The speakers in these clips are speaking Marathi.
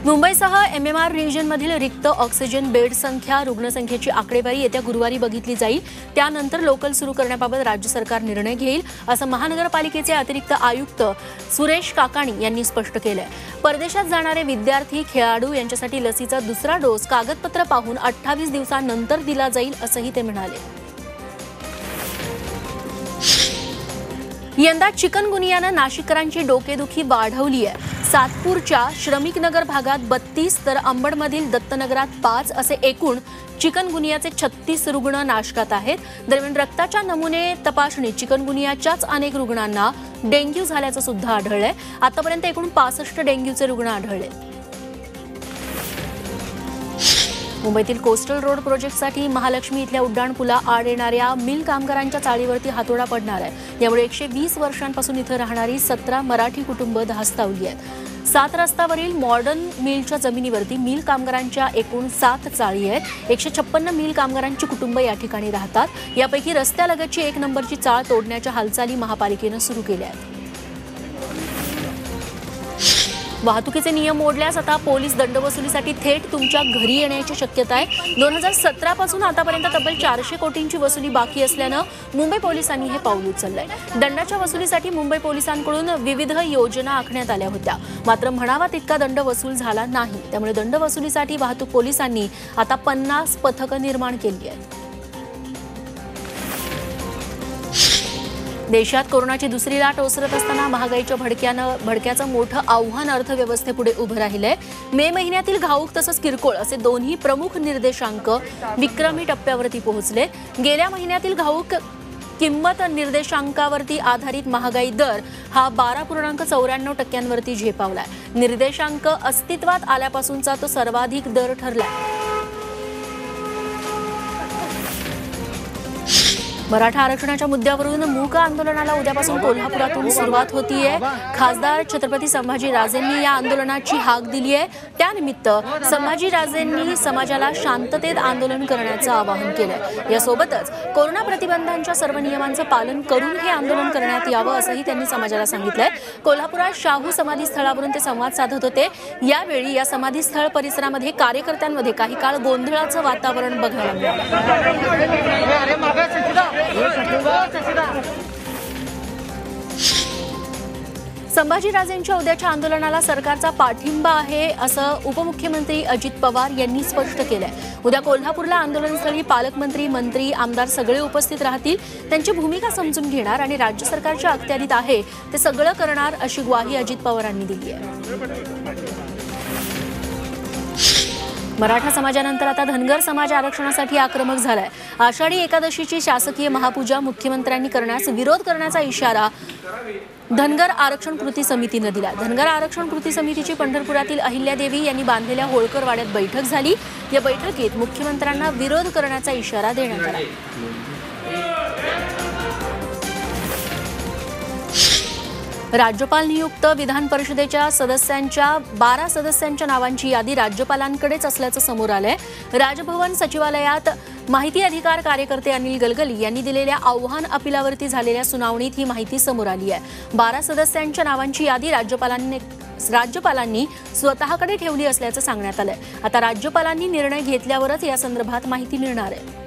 मुंबईसह MMR रिजनमधील रिक्त ऑक्सिजन बेड संख्या रुग्णसंख्येची आकडेवारी येत्या गुरुवारी बघितली जाईल। त्यानंतर लोकल सुरू करण्याबाबत राज्य सरकार निर्णय घेईल असं महानगरपालिकेचे अतिरिक्त आयुक्त सुरेश काकाणी यांनी स्पष्ट केलंय। परदेशात जाणारे विद्यार्थी खेळाडू यांच्यासाठी लसीचा दुसरा डोस कागदपत्र पाहून 28 दिवसांनंतर दिला जाईल असंही ते म्हणाले। यंदा चिकनगुनियानं नाशिककरांची डोकेदुखी वाढवली आहे। सातपूरच्या श्रमिक नगर भागात 32 तर अंबडमधील दत्तनगरात 5 असे एकूण चिकनगुनियाचे 36 रुग्ण नाशकात आहेत। दरम्यान रक्ताच्या नमुने तपासणीत चिकनगुनियाच्याच अनेक रुग्णांना डेंग्यू झाल्याचं सुद्धा आढळलंय। आतापर्यंत एकूण 65 डेंग्यूचे रुग्ण आढळले। मुंबईतील कोस्टल रोड प्रोजेक्टसाठी महालक्ष्मी इथल्या उड्डाणपुला आड येणाऱ्या मिल कामगारांच्या चाळीवरती हातोडा पडणार आहे। यामुळे 120 वर्षांपासून इथं राहणारी 17 मराठी कुटुंब धास्तावली आहेत। 7 रस्त्यावरील मॉडर्न मिलच्या जमिनीवरती मिल कामगारांच्या एकूण 7 चाळी आहेत। 156 मिल कामगारांची कुटुंब या ठिकाणी राहतात। यापैकी रस्त्यालगतची 1 नंबरची चाळ तोडण्याच्या हालचाली महापालिकेनं सुरू केल्या आहेत। वाहतुकीचे नियम मोडल्यास आता पोलीस दंडवसुलीसाठी थेट तुमच्या घरी येण्याची शक्यता आहे। 2017 पासून आतापर्यंत तब्बल 400 कोटींची वसुली बाकी असल्यानं मुंबई पोलिसांनी हे पाऊल उचललंय। दंडाच्या वसुलीसाठी मुंबई पोलिसांकडून विविध योजना आखण्यात आल्या होत्या, मात्र म्हणावा तितका दंड वसूल झाला नाही। त्यामुळे दंड वसुलीसाठी वाहतूक पोलिसांनी आता 50 पथकं निर्माण केली आहेत। देशात कोरोनाची दुसरी लाट ओसरत असताना महागाईच्या भडक्याचं मोठं आव्हान अर्थव्यवस्थेपुढे उभं राहिलंय। मे महिन्यातील घाऊक तसंच किरकोळ असे दोन्ही प्रमुख निर्देशांक विक्रमी टप्प्यावरती पोहोचले। गेल्या महिन्यातील घाऊक किंमत निर्देशांकावरती आधारित महागाई दर हा 12.94% झेपावलाय। निर्देशांक अस्तित्वात आल्यापासूनचा तो सर्वाधिक दर ठरलाय। मराठा आरक्षणाच्या मुद्द्यावरून मूक आंदोलनाला उद्यापासून कोल्हापुरातून सुरुवात होतीये। खासदार छत्रपती संभाजीराजेंनी या आंदोलनाची हाक दिली आहे। त्यानिमित्त संभाजीराजेंनी समाजाला शांततेत आंदोलन करण्याचं आवाहन केलंय। यासोबतच कोरोना प्रतिबंधांच्या सर्व नियमांचं पालन करून हे आंदोलन करण्यात यावं असंही त्यांनी समाजाला सांगितलंय। कोल्हापुरात शाहू समाधी स्थळावरून ते संवाद साधत होते। यावेळी या समाधी स्थळ परिसरामध्ये कार्यकर्त्यांमध्ये काही काळ गोंधळाचं वातावरण बघायला मिळालं। संभाजीराजेंच्या उद्याच्या आंदोलनाला सरकारचा पाठिंबा आहे असं उपमुख्यमंत्री अजित पवार यांनी स्पष्ट केलंय। उद्या कोल्हापूरला आंदोलनस्थळी पालकमंत्री, मंत्री, आमदार सगळे उपस्थित राहतील। त्यांची भूमिका समजून घेणार आणि राज्य सरकारच्या अखत्यारीत आहे ते सगळं करणार अशी ग्वाही अजित पवारांनी दिली आहे। मराठा समाजानंतर आता धनगर समाज आरक्षणासाठी आक्रमक झालाय। आषाढी एकादशीची शासकीय महापूजा मुख्यमंत्र्यांनी करण्यास विरोध करण्याचा इशारा धनगर आरक्षण कृती समितीनं दिला। धनगर आरक्षण कृती समितीची पंढरपुरातील अहिल्यादेवी यांनी बांधलेल्या होळकर वाड्यात बैठक झाली। या बैठकीत मुख्यमंत्र्यांना विरोध करण्याचा इशारा देण्यात आला। राज्यपाल नियुक्त विधान परिषदेच्या सदस्यांच्या 12 सदस्यांच्या नावांची यादी राज्यपालांकडेच असल्याचं समोर आलंय। राजभवन सचिवालयात माहिती अधिकार कार्यकर्ते अनिल गलगली यांनी दिलेल्या आव्हान अपिलावरती झालेल्या सुनावणीत ही माहिती समोर आली आहे। 12 सदस्यांच्या नावांची यादी राज्यपालांनी स्वतःकडे ठेवली असल्याचं सांगण्यात आलंय। आता राज्यपालांनी निर्णय घेतल्यावरच या संदर्भात माहिती मिळणार आहे।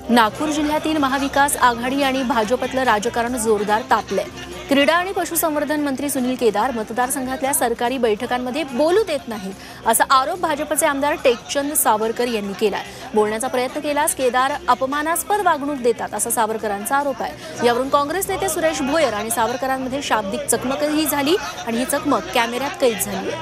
नागपूर जिल्ह्यातील महाविकास आघाडी आणि भाजपतलं राजकारण जोरदार तापलंय। क्रीडा आणि पशुसंवर्धन मंत्री सुनील केदार मतदारसंघातल्या सरकारी बैठकांमध्ये बोलू देत नाहीत असा आरोप भाजपचे आमदार टेकचंद सावरकर यांनी केलाय। बोलण्याचा प्रयत्न केल्यास केदार अपमानास्पद वागणूक देतात असा सावरकरांचा आरोप आहे। यावरून काँग्रेस नेते सुरेश भोयर आणि सावरकरांमध्ये शाब्दिक चकमकही झाली आणि ही चकमक कॅमेऱ्यात कैद झाली आहे।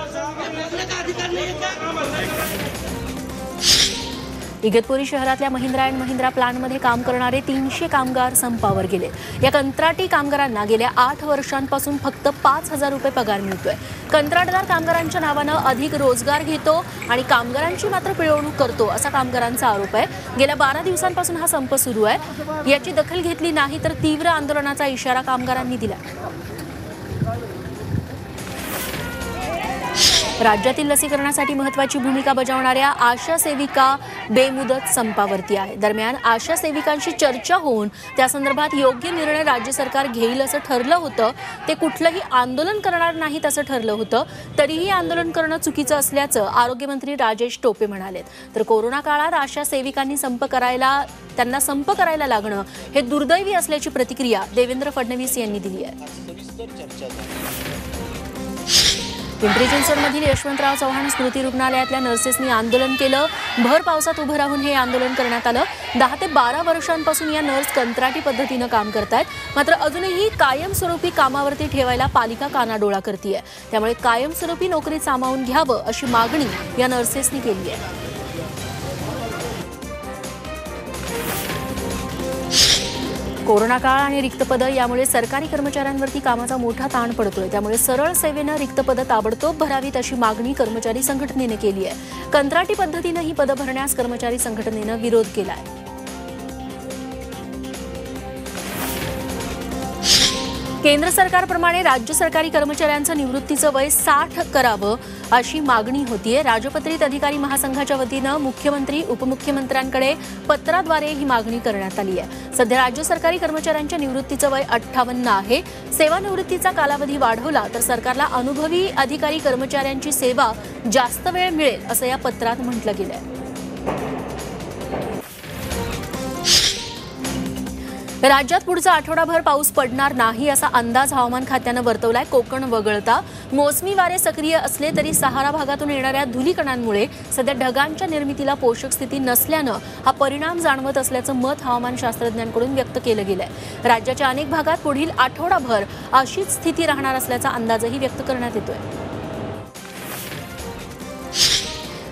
इगतपुरी शहरातल्या महिंद्रा अँड महिंद्रा प्लांटमध्ये काम करणारे 300 कामगार संपावर गेले। या कंत्राटी कामगारांना गेल्या 8 वर्षांपासून फक्त 5,000 रुपये पगार मिळतोय। कंत्राटदार कामगारांच्या नावानं अधिक रोजगार घेतो आणि कामगारांची मात्र पिळवणूक करतो असा कामगारांचा आरोप आहे। गेल्या 12 दिवसांपासून हा संप सुरू आहे। याची दखल घेतली नाही तर तीव्र आंदोलनाचा इशारा कामगारांनी दिला। राज्यातील लसीकरणासाठी महत्त्वाची भूमिका बजावणाऱ्या आशा सेविका बेमुदत संपावरती आहे. दरम्यान आशा सेविकांशी चर्चा होऊन त्या संदर्भात योग्य निर्णय राज्य सरकार घेईल असं ठरलं होतं. ते कुठलंही आंदोलन करणार नाहीत असं ठरलं होतं. तरीही आंदोलन करणं चुकीचं असल्याचं आरोग्यमंत्री राजेश टोपे म्हणालेत. तर कोरोना काळात आशा सेविकांनी त्यांना संप करायला लागणं हे दुर्दैवी असल्याची प्रतिक्रिया देवेंद्र फडणवीस यांनी दिली आहे. पिंपरी चिंचवडमधील यशवंतराव चव्हाण स्मृती रुग्णालयातल्या नर्सेसनी आंदोलन केलं. भर पावसात उभं राहून हे आंदोलन करण्यात आलं. 10 ते 12 वर्षांपासून या नर्स कंत्राटी पद्धतीनं काम करतायत. मात्र अजूनही कायमस्वरूपी कामावरती ठेवायला पालिका कानाडोळा करतेय. त्यामुळे कायमस्वरूपी नोकरीत सामावून घ्यावं अशी मागणी या नर्सेसनी केली आहे. कोरोना काळ आणि रिक्त पदं यामुळे सरकारी कर्मचाऱ्यांवरती कामाचा मोठा ताण पडतोय. त्यामुळे सरळ सेवेनं रिक्त पदं ताबडतोब भरावीत अशी मागणी कर्मचारी संघटनेनं केली आहे. कंत्राटी पद्धतीनं ही पदं भरण्यास कर्मचारी संघटनेनं विरोध केला आहे. केंद्र सरकारप्रमाणे राज्य सरकारी कर्मचाऱ्यांचं निवृत्तीचं वय 60 करावं अशी मागणी होतीये. राजपत्रित अधिकारी महासंघाच्या वतीनं मुख्यमंत्री उपमुख्यमंत्र्यांकडे पत्राद्वारे ही मागणी करण्यात आली आहे. सध्या राज्य सरकारी कर्मचाऱ्यांच्या निवृत्तीचं वय 58 आहे. सेवानिवृत्तीचा कालावधी वाढवला तर सरकारला अनुभवी अधिकारी कर्मचाऱ्यांची सेवा जास्त वेळ मिळेल असं या पत्रात म्हटलं गेलंय. राज्यात पुढचा आठवडाभर पाऊस पडणार नाही असा अंदाज हवामान खात्यानं वर्तवलाय. कोकण वगळता मोसमी वारे सक्रिय असले तरी सहारा भागातून येणाऱ्या धुलीकणांमुळे सध्या ढगांच्या निर्मितीला पोषक स्थिती नसल्यानं हा परिणाम जाणवत असल्याचं मत हवामान शास्त्रज्ञांकडून व्यक्त केलं गेलंय. राज्याच्या अनेक भागात पुढील आठवडाभर अशीच स्थिती राहणार असल्याचा अंदाजही व्यक्त करण्यात येतोय.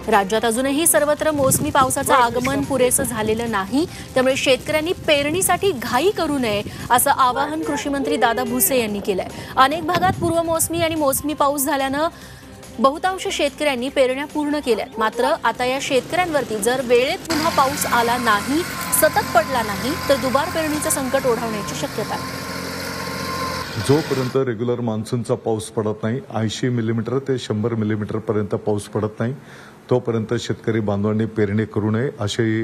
राज्यात अजूनही सर्वत्र मोसमी पावसाचं आगमन पुरेसं झालेलं नाही. त्यामुळे शेतकऱ्यांनी पेरणीसाठी घाई करू नये असं आवाहन कृषी मंत्री दादा भुसे यांनी केलंय. अनेक भागात पूर्वमोसमी आणि मोसमी पाऊस झाल्यानं बहुतांश शेतकऱ्यांनी पेरण्या पूर्ण केल्यात. मात्र आता या शेतकऱ्यांवरती जर वेळेत पुन्हा पाऊस आला नाही, सतत पडला नाही तर दुबार पेरणीचं संकट ओढवण्याची शक्यता आहे. जोपर्यंत रेग्युलर मान्सूनचा पाऊस पडत नाही, 80 मिलीमीटर ते 100 मिलीमीटर पर्यंत पाऊस पडत नाही, तोपर्यंत शेतकरी बांधवांनी पेरणी करू नये अशी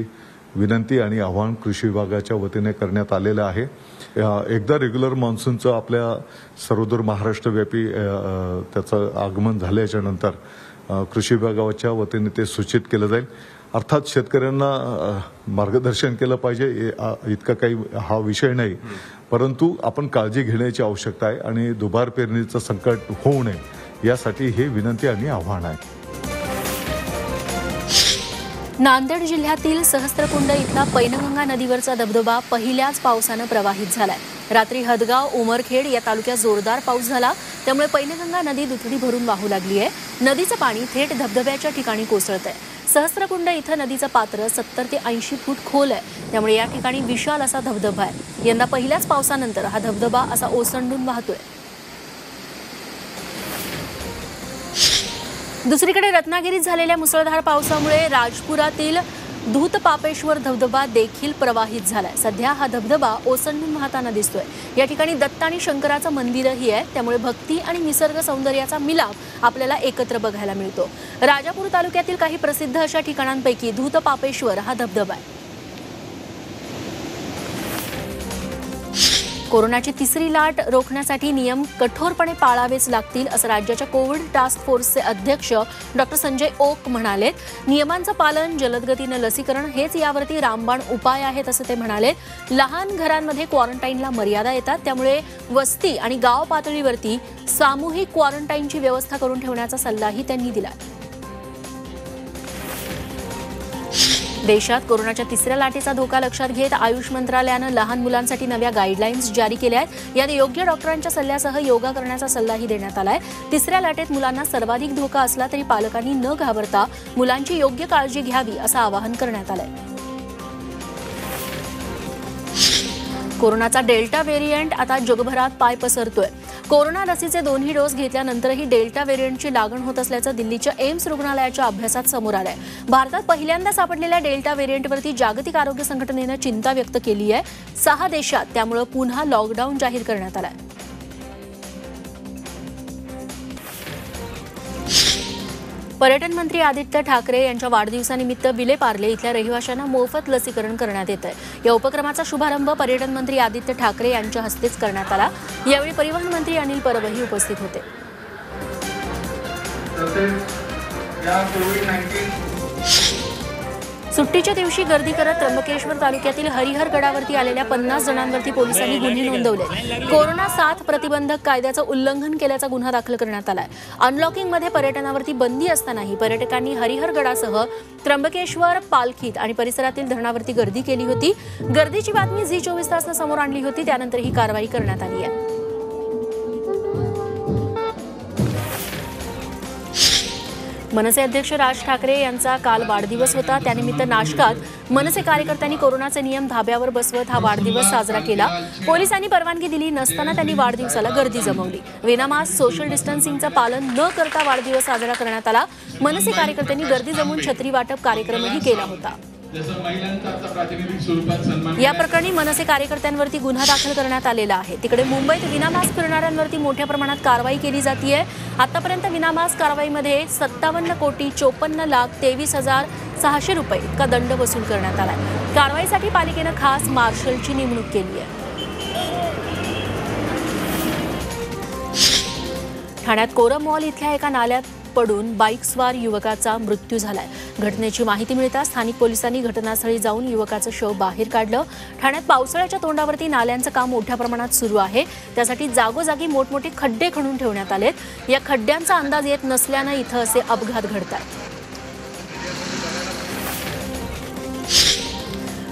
विनंती आणि आवाहन कृषी विभागाच्या वतीने करण्यात आलेलं आहे. एकदा रेग्युलर मान्सूनचं आपल्या सर्वदूर महाराष्ट्रव्यापी त्याचं आगमन झाल्याच्या नंतर कृषी विभागाच्या वतीने ते सूचित केलं जाईल. अर्थात शेतकऱ्यांना मार्गदर्शन केलं पाहिजे, इतका काही हा विषय नाही, परंतु आपण काळजी घेण्याची आवश्यकता आहे आणि दुबार पेरणीचं संकट होऊ नये यासाठी हे विनंती आणि आव्हान आहे. नांदेड जिल्ह्यातील सहस्त्रकुंड इथला पैनगंगा नदीवरचा धबधबा पहिल्याच पावसानं प्रवाहित झालाय. रात्री हदगाव, उमरखेड या तालुक्यात जोरदार पाऊस झाला. त्यामुळे पैनगंगा नदी दुथडी भरून वाहू लागली आहे. नदीचं पाणी थेट धबधब्याच्या ठिकाणी कोसळतंय. सहस्त्रकुंड इथं नदीचं पात्र 70 ते 80 फूट खोल आहे. त्यामुळे या ठिकाणी विशाल असा धबधबा आहे. यंदा पहिल्याच पावसानंतर हा धबधबा असा ओसंडून वाहतोय. दुसरीकडे रत्नागिरीत झालेल्या मुसळधार पावसामुळे राजपुरातील धूतपापेश्वर धबधबा देखील प्रवाहित झालाय. सध्या हा धबधबा ओसंडून वाहताना दिसतोय. या ठिकाणी दत्त आणि शंकराचं मंदिरही आहे. त्यामुळे भक्ती आणि निसर्ग सौंदर्याचा मिलाप आपल्याला एकत्र बघायला मिळतो. राजापूर तालुक्यातील काही प्रसिद्ध अशा ठिकाणांपैकी धूतपापेश्वर हा धबधबा आहे. कोरोनाची तिसरी लाट रोखण्यासाठी नियम कठोरपणे पाळावेच लागतील असं राज्याच्या कोविड टास्क फोर्सचे अध्यक्ष डॉक्टर संजय ओक म्हणाले. नियमांचं पालन, जलदगतीनं लसीकरण हेच यावरती रामबाण उपाय आहेत असं ते म्हणाले. लहान घरांमध्ये क्वारंटाईनला मर्यादा येतात. त्यामुळे वस्ती आणि गाव पातळीवरती सामूहिक क्वारंटाईनची व्यवस्था करून ठेवण्याचा सल्लाही त्यांनी दिला. देशात कोरोनाच्या तिसऱ्या लाटेचा धोका लक्षात घेत आयुष मंत्रालयानं लहान मुलांसाठी नव्या गाईडलाईन्स जारी केल्या आहेत. यात योग्य डॉक्टरांच्या सल्ल्यासह योगा करण्याचा सल्लाही देण्यात आलाय. तिसऱ्या लाटेत मुलांना सर्वाधिक धोका असला तरी पालकांनी न घाबरता मुलांची योग्य काळजी घ्यावी असं आवाहन करण्यात आलंय. कोरोनाचा डेल्टा व्हेरियंट आता जगभरात पाय पसरतोय. कोरोना लसीचे 2ही डोस घेतल्यानंतरही डेल्टा व्हेरियंटची लागण होत असल्याचं दिल्लीच्या एम्स रुग्णालयाच्या अभ्यासात समोर आलंय. भारतात पहिल्यांदा सापडलेल्या डेल्टा व्हेरियंटवरती जागतिक आरोग्य संघटनेनं चिंता व्यक्त केली आहे. 6 देशात त्यामुळे पुन्हा लॉकडाऊन जाहीर करण्यात आलाय. पर्यटन मंत्री आदित्य ठाकरे यांच्या वाढदिवसानिमित्त विलेपार्ले इथल्या रहिवाशांना मोफत लसीकरण करण्यात येत आहे। या उपक्रमाचा शुभारंभ पर्यटन मंत्री आदित्य ठाकरे यांच्या हस्तेच करण्यात आला। यावेळी परिवहन मंत्री अनिल परबही उपस्थित होते। सुट्टीच्या दिवशी गर्दी करत त्र्यंबकेश्वर तालुक्यातील हरिहर गडावरती आलेल्या 50 जणांवरती पोलिसांनी गुन्हे नोंदवले। कोरोना साथ प्रतिबंधक कायद्याचं उल्लंघन केल्याचा गुन्हा दाखल करण्यात आलाय। अनलॉकिंगमध्ये पर्यटनावरती बंदी असतानाही पर्यटकांनी हरिहर गडासह त्र्यंबकेश्वर, पालखीत आणि परिसरातील धरणावरती गर्दी केली होती। गर्दीची बातमी झी24 तासनं समोर आणली होती, त्यानंतर ही कारवाई करण्यात आली आहे। मनसे अध्यक्ष राज ठाकरे यांचा काल वाढदिवस होता। त्यानिमित्त नाशकात मनसे कार्यकर्त्यांनी कोरोनाचे नियम धाब्यावर बसवत हा वाढदिवस साजरा केला। पोलिसांनी परवानगी दिली नसताना त्यांनी वाढदिवसाला गर्दी जमवली। विनामास्क, सोशल डिस्टन्सिंगचं पालन न करता वाढदिवस साजरा करण्यात आला। मनसे कार्यकर्त्यांनी गर्दी जमवून छत्री वाटप कार्यक्रमही केला होता। या प्रकरणी मनसे कार्यकर्त्यांवरती गुन्हा दाखल करण्यात आलेला आहे। तिकडे मुंबईत विनामास्क फिरणाऱ्यांवरती मोठ्या प्रमाणात कारवाई केली जातीये। आतापर्यंत विनामास्क कारवाईमध्ये 57,53,23,600 रुपये इतका दंड वसूल करण्यात आला। कारवाईसाठी पालिकेनं खास मार्शलची नेमणूक केली आहे। ठाण्यात कोरम मॉल इथल्या एका नाल्यात पडून बाईकस्वार युवकाचा मृत्यू झालाय। घटनेची माहिती मिळताच स्थानिक पोलिसांनी घटनास्थळी जाऊन युवकाचं शव बाहेर काढलं। ठाण्यात पावसाळ्याच्या तोंडावरती नाल्यांचं काम मोठ्या प्रमाणात सुरू आहे। त्यासाठी जागोजागी मोठमोठे खड्डे खणून ठेवण्यात आलेत। या खड्ड्यांचा अंदाज येत नसल्यानं इथं असे अपघात घडतात।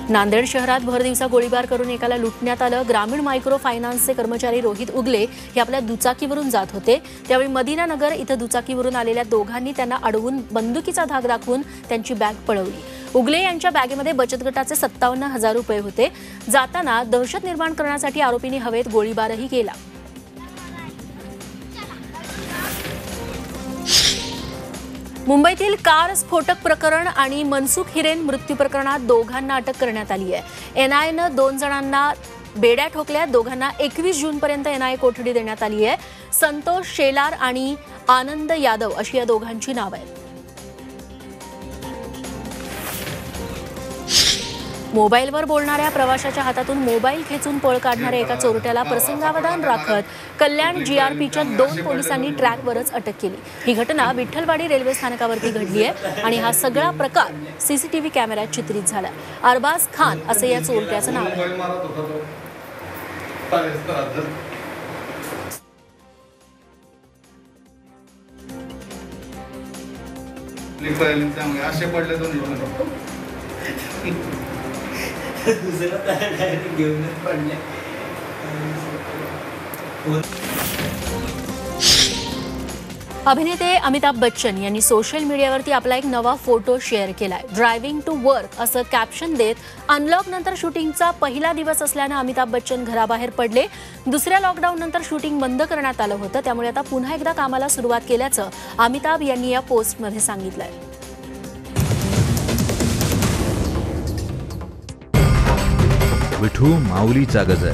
नांदेड शहरात भरदिवसा गोळीबार करून एकाला लुटण्यात आलं। ग्रामीण मायक्रो फायनान्सचे कर्मचारी रोहित उगले हे आपल्या दुचाकीवरून जात होते। त्यावेळी मदिना नगर इथं दुचाकीवरून आलेल्या दोघांनी त्यांना अडवून बंदुकीचा धाक दाखवून त्यांची बॅग पळवली। उगले यांच्या बॅगेमध्ये बचत गटाचे 57,000 रुपये होते। जाताना दहशत निर्माण करण्यासाठी आरोपींनी हवेत गोळीबारही केला। मुंबईतील कार स्फोटक प्रकरण आणि मनसुख हिरेन मृत्यू प्रकरणात दोघांना अटक करण्यात आली आहे। एनआयएनं 2 जणांना बेड्या ठोकल्या। दोघांना 21 जूनपर्यंत एनआयए कोठडी देण्यात आली आहे। संतोष शेलार आणि आनंद यादव अशी या दोघांची नावं आहेत। मोबाईलवर बोलणाऱ्या प्रवाशाच्या हातातून मोबाईल खेचून पळ काढणाऱ्या एका चोरट्याला प्रसंगावधान राखत कल्याण जीआरपीच्या 2 पोलिसांनी ट्रॅकवरच अटक केली। ही घटना विठ्ठलवाडी रेल्वे स्थानकावरती घडली आहे आणि हा सगळा प्रकार सीसीटीव्ही कॅमेऱ्यात चित्रित झाला। अरबाज खान असं या चोरट्याचं नाव आहे। अभिनेते अमिताभ बच्चन यांनी सोशल मीडियावरती आपला एक नवा फोटो शेअर केलाय। ड्रायव्हिंग टू वर्क असं कॅप्शन देत अनलॉक नंतर शूटिंगचा पहिला दिवस असल्यानं अमिताभ बच्चन घराबाहेर पडले। दुसऱ्या लॉकडाऊन नंतर शूटिंग बंद करण्यात आलं होतं, त्यामुळे आता पुन्हा एकदा कामाला सुरुवात केल्याचं अमिताभ यांनी या पोस्टमध्ये सांगितलंय। विठू माऊलीचा गजर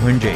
म्हणजे